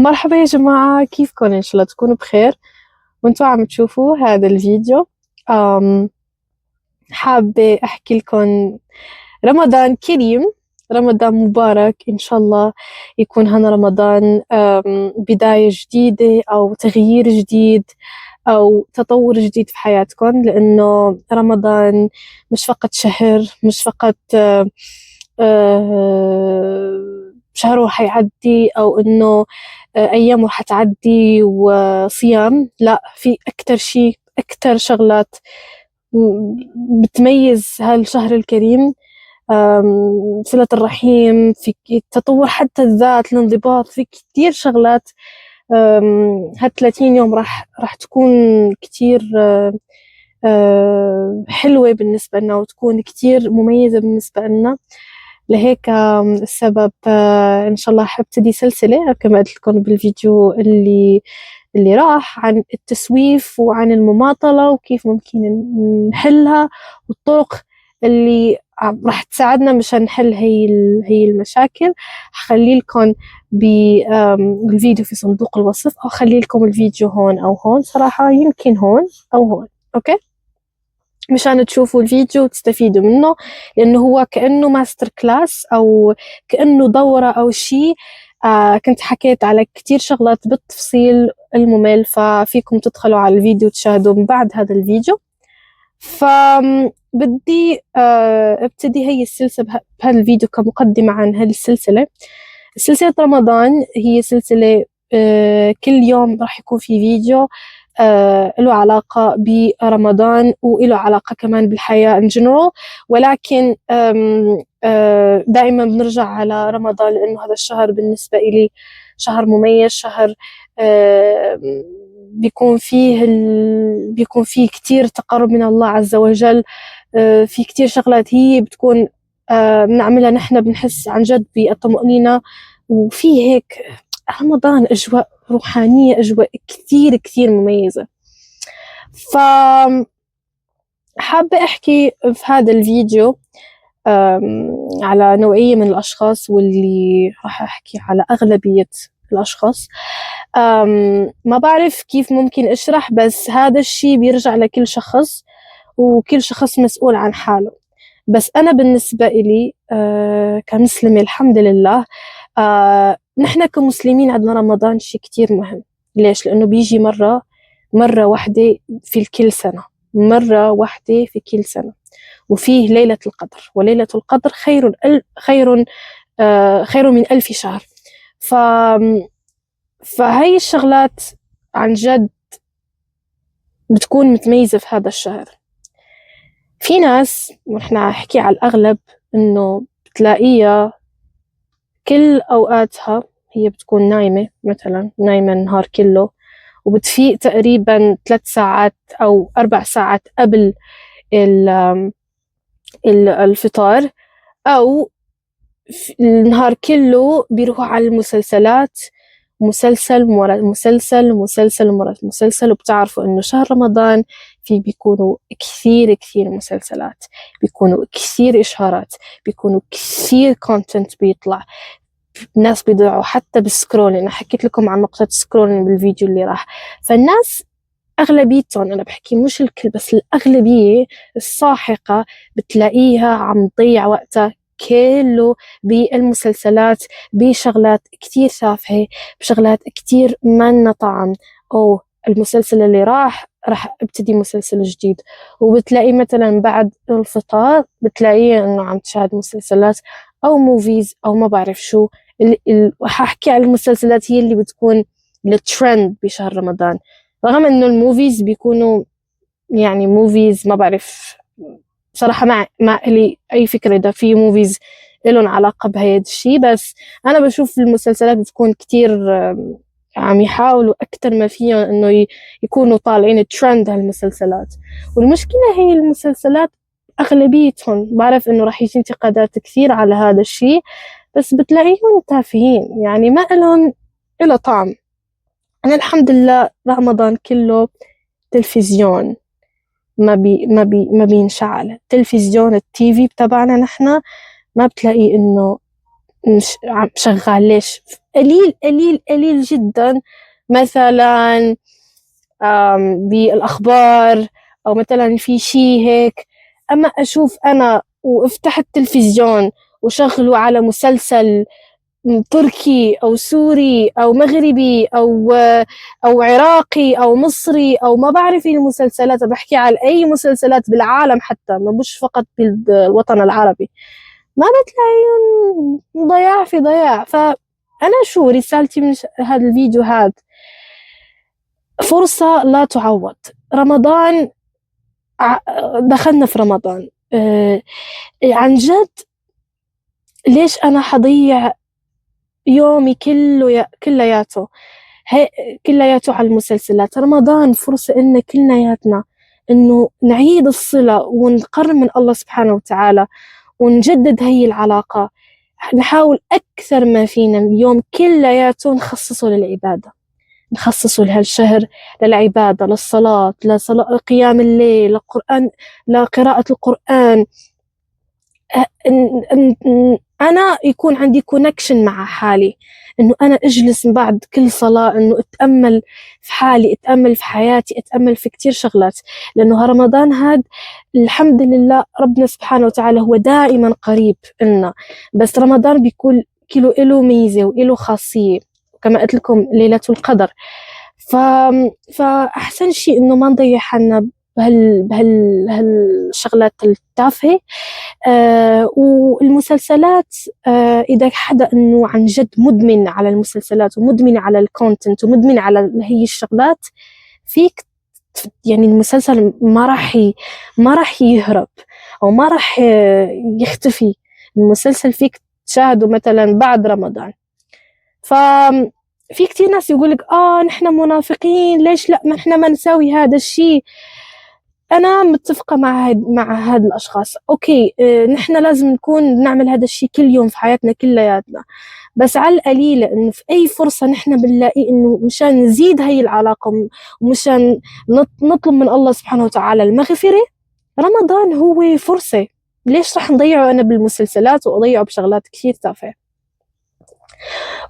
مرحبا يا جماعة، كيفكن؟ إن شاء الله تكونوا بخير وانتوا عم تشوفوا هذا الفيديو. أم حابة أحكي لكم رمضان كريم، رمضان مبارك. إن شاء الله يكون هذا رمضان بداية جديدة أو تغيير جديد أو تطور جديد في حياتكم، لأنه رمضان مش فقط شهر، مش فقط شهر حيعدي أو إنه أيامه حتعدي وصيام. لا، في أكتر شيء، أكتر شغلات بتميز هالشهر الكريم. صلة الرحيم، في تطور حتى الذات، الانضباط، في كتير شغلات. هال30 يوم راح تكون كتير حلوة بالنسبة لنا وتكون كتير مميزة بالنسبة لنا. لهيك السبب إن شاء الله حبتدي سلسلة كما قلت لكم بالفيديو اللي راح عن التسويف وعن المماطلة وكيف ممكن نحلها، والطرق اللي راح تساعدنا مشان نحل هي المشاكل. هخلي لكم بالفيديو في صندوق الوصف، أو خلي لكم الفيديو هون أو هون، صراحة يمكن هون أو هون، أوكي، مشان تشوفوا الفيديو وتستفيدوا منه، لأنه هو كأنه ماستر كلاس أو كأنه دورة أو شيء. كنت حكيت على كتير شغلات بالتفصيل الممل، ففيكم تدخلوا على الفيديو وتشاهدوا من بعد هذا الفيديو. فبدي ابتدي هي السلسلة بهذا الفيديو كمقدمة عن هذه السلسلة. سلسلة رمضان هي سلسلة كل يوم راح يكون في فيديو له علاقة برمضان وله علاقة كمان بالحياة in general، ولكن دائما بنرجع على رمضان لأنه هذا الشهر بالنسبة إلي شهر مميز، شهر بيكون فيه كتير تقرب من الله عز وجل. في كتير شغلات هي بتكون بنعملها نحن بنحس عن جد بالطمأنينة، وفي هيك رمضان أجواء روحانية، أجواء كتير كتير مميزة. حابة أحكي في هذا الفيديو على نوعية من الأشخاص، واللي راح أحكي على أغلبية الأشخاص. ما بعرف كيف ممكن أشرح، بس هذا الشيء بيرجع لكل شخص وكل شخص مسؤول عن حاله. بس أنا بالنسبة إلي كمسلمة الحمد لله، نحن كمسلمين عندنا رمضان شيء كتير مهم. ليش؟ لأنه بيجي مرة واحدة في كل سنة، مرة واحدة في كل سنة، وفيه ليلة القدر، وليلة القدر خير من 1000 شهر. فهي الشغلات عن جد بتكون متميزة في هذا الشهر. في ناس، ونحن أحكي على الأغلب، إنه بتلاقيها كل أوقاتها هي بتكون نايمة، مثلا نايمة النهار كله، وبتفيق تقريبا 3 ساعات أو 4 ساعات قبل الفطار، أو النهار كله بيروح على المسلسلات، مسلسل ورا مسلسل، مسلسل ورا مسلسل. وبتعرفوا إنه شهر رمضان بيكونوا كثير مسلسلات، بيكونوا كثير إشهارات، بيكونوا كثير كونتنت بيطلع. الناس بيضيعوا حتى بالسكرول. أنا حكيت لكم عن نقطة سكرول بالفيديو اللي راح. فالناس أغلبيتهم، أنا بحكي مش الكل بس الأغلبية الساحقة، بتلاقيها عم تضيع وقتها كله بالمسلسلات، بشغلات كتير تافهة، بشغلات كتير منا طعم. أو المسلسل اللي راح ابتدي مسلسل جديد، وبتلاقي مثلا بعد الفطار بتلاقيه إنه عم تشاهد مسلسلات أو موفيز أو ما بعرف شو. حاحكي على المسلسلات هي اللي بتكون الترند بشهر رمضان، رغم إنه الموفيز بيكونوا يعني موفيز ما بعرف بصراحة، ما لي أي فكرة إذا في موفيز إلهم علاقة بهذا الشيء. بس أنا بشوف المسلسلات بتكون كتير عم يحاولوا أكتر ما فيهم إنه يكونوا طالعين ترند هالمسلسلات. والمشكلة هي المسلسلات أغلبيتهم، بعرف إنه راح يجي انتقادات كثير على هذا الشيء، بس بتلاقيهم تافهين، يعني ما إله طعم. أنا الحمد لله رمضان كله تلفزيون، ما بينشعل تلفزيون. التيفي تبعنا نحن ما بتلاقي إنه شغال. ليش؟ قليل قليل قليل جدا. مثلا بالأخبار، أو مثلا في شيء هيك. أما أشوف أنا وافتح التلفزيون وشغله على مسلسل تركي أو سوري أو مغربي أو عراقي أو مصري، أو ما بعرف المسلسلات، بحكي على أي مسلسلات بالعالم حتى، ما مش فقط بالوطن العربي، ما بتلاقيهم ضياع في ضياع. فأنا شو رسالتي من هذا الفيديو؟ هذا فرصة لا تعوض. رمضان، دخلنا في رمضان، عن جد ليش أنا حضيع يومي كلياته كلياته على المسلسلات؟ رمضان فرصة إن كلياتنا إنه نعيد الصلة ونقرب من الله سبحانه وتعالى ونجدد هي العلاقة. نحاول أكثر ما فينا اليوم كلياته نخصصه للعبادة، نخصصه لهالشهر للعبادة، للصلاة، قيام الليل، للقرآن، لقراءة القرآن. أنا يكون عندي كونكشن مع حالي، إنه أنا أجلس بعد كل صلاة إنه أتأمل في حالي، أتأمل في حياتي، أتأمل في كتير شغلات. لأنه رمضان هاد الحمد لله ربنا سبحانه وتعالى هو دائما قريب إلنا، بس رمضان بيكون إله ميزة وإله خاصية، كما قلت لكم ليلة القدر. ف... فأحسن شيء إنه ما نضيع حالنا بهالشغلات التافهة. والمسلسلات، إذا حدا إنه عن جد مدمن على المسلسلات ومدمن على الكونتنت ومدمن على هي الشغلات، فيك يعني المسلسل ما راح يهرب، أو ما راح يختفي. المسلسل فيك تشاهده مثلا بعد رمضان. في كتير ناس يقولك نحن منافقين، ليش لا ما نحن ما نسوي هذا الشيء. أنا متفقة مع هاد الأشخاص. أوكي، نحن لازم نكون نعمل هذا الشيء كل يوم في حياتنا كلياتنا، بس على القليلة إنه في أي فرصة نحن بنلاقي إنه مشان نزيد هاي العلاقة ومشان نطلب من الله سبحانه وتعالى المغفرة، رمضان هو فرصة. ليش رح نضيعه أنا بالمسلسلات وأضيعه بشغلات كثير تافهة؟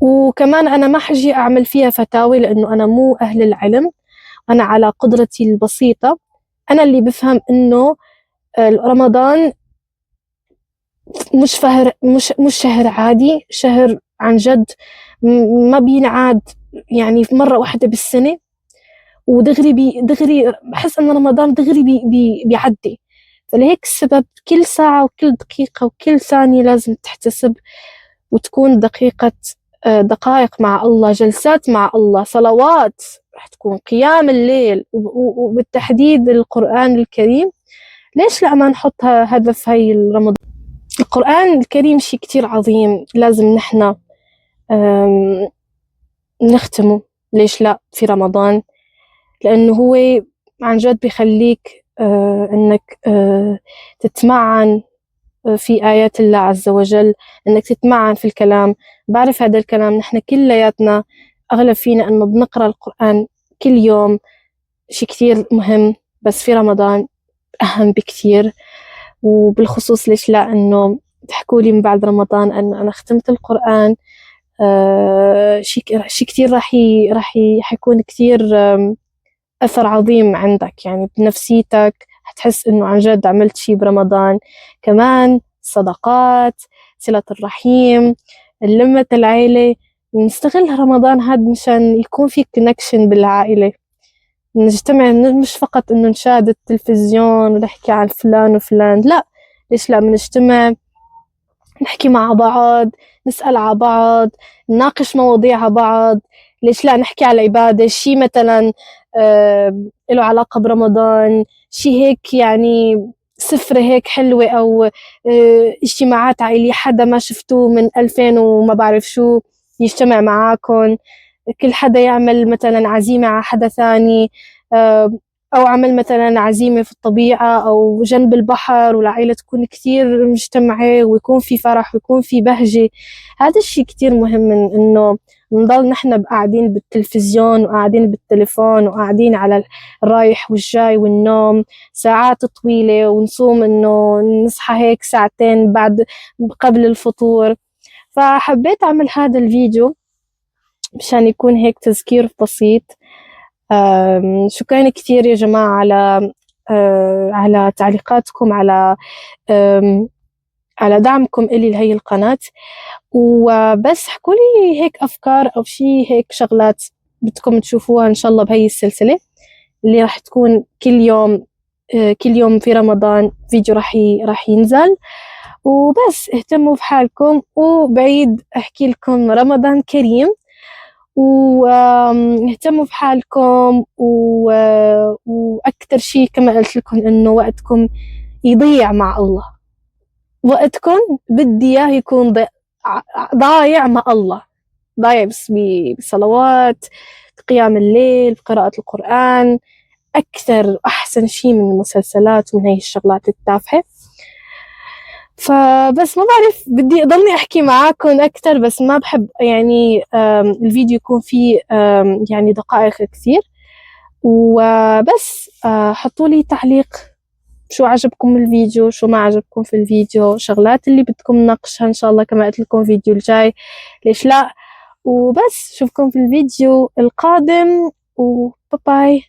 وكمان أنا ما حجي أعمل فيها فتاوي، لأنه أنا مو أهل العلم، أنا على قدرتي البسيطة. أنا اللي بفهم إنه رمضان مش شهر عادي، شهر عن جد ما بينعاد، يعني مرة واحدة بالسنة، ودغري دغري بحس إن رمضان دغري بيعدي. فلهيك السبب كل ساعة وكل دقيقة وكل ثانية لازم تحتسب، وتكون دقائق مع الله، جلسات مع الله، صلوات، رح تكون قيام الليل، وبالتحديد القرآن الكريم. ليش لا ما نحط هدف هاي رمضان؟ القرآن الكريم شيء كتير عظيم، لازم نحن نختمه. ليش لا في رمضان؟ لأنه هو عن جد بيخليك إنك تتمعن في آيات الله عز وجل، إنك تتمعن في الكلام. بعرف هذا الكلام نحن كلياتنا أغلب فينا إنه بنقرأ القرآن كل يوم، شيء كتير مهم، بس في رمضان أهم بكتير. وبالخصوص ليش لا إنه تحكوا لي من بعد رمضان أنه أنا ختمت القرآن، شيء كتير حيكون كتير أثر عظيم عندك، يعني بنفسيتك، هتحس إنه عن جد عملت شيء برمضان. كمان صدقات، صلة الرحيم، لمة العيلة، نستغل رمضان هاد مشان يكون في كونكشن بالعائلة، نجتمع، مش فقط إنه نشاهد التلفزيون ونحكي عن فلان وفلان، لا، ليش لا بنجتمع نحكي مع بعض، نسأل على بعض، نناقش مواضيع على بعض. ليش لا نحكي على العبادة، شي مثلا له علاقة برمضان، شي هيك يعني سفرة هيك حلوة، أو اجتماعات عائلية، حدا ما شفتوه من 2000 وما بعرف شو يجتمع معاكم، كل حدا يعمل مثلا عزيمة على حدا ثاني، أو عمل مثلا عزيمة في الطبيعة أو جنب البحر، والعائلة تكون كثير مجتمعة ويكون في فرح ويكون في بهجة. هذا الشيء كتير مهم من إنه نضل نحن قاعدين بالتلفزيون وقاعدين بالتليفون وقاعدين على الرايح والجاي والنوم ساعات طويلة، ونصوم إنه نصحى هيك ساعتين بعد قبل الفطور. فحبيت أعمل هذا الفيديو مشان يكون هيك تذكير بسيط. شكرا كثير يا جماعة على تعليقاتكم، على دعمكم إلي لهي القناة. وبس احكوا لي هيك أفكار أو شيء هيك شغلات بدكم تشوفوها إن شاء الله بهي السلسلة اللي راح تكون كل يوم في رمضان فيديو راح ينزل. وبس اهتموا بحالكم، وبعيد أحكي لكم رمضان كريم، واهتموا بحالكم. وأكثر شيء كما قلت لكم إنه وقتكم يضيع مع الله، وقتكم بدي إياه يكون ضايع مع الله، ضايع بس بصلوات، بقيام الليل، بقراءة القرآن، أكثر أحسن شيء من المسلسلات ومن هاي الشغلات التافهة. فبس ما بعرف، بدي أضلني أحكي معاكم أكثر، بس ما بحب يعني الفيديو يكون فيه يعني دقائق كثير. وبس حطوا لي تعليق شو عجبكم الفيديو، شو ما عجبكم في الفيديو، شغلات اللي بدكم نناقشها إن شاء الله كما قلت لكم الفيديو الجاي، ليش لا. وبس شوفكم في الفيديو القادم، وباي باي.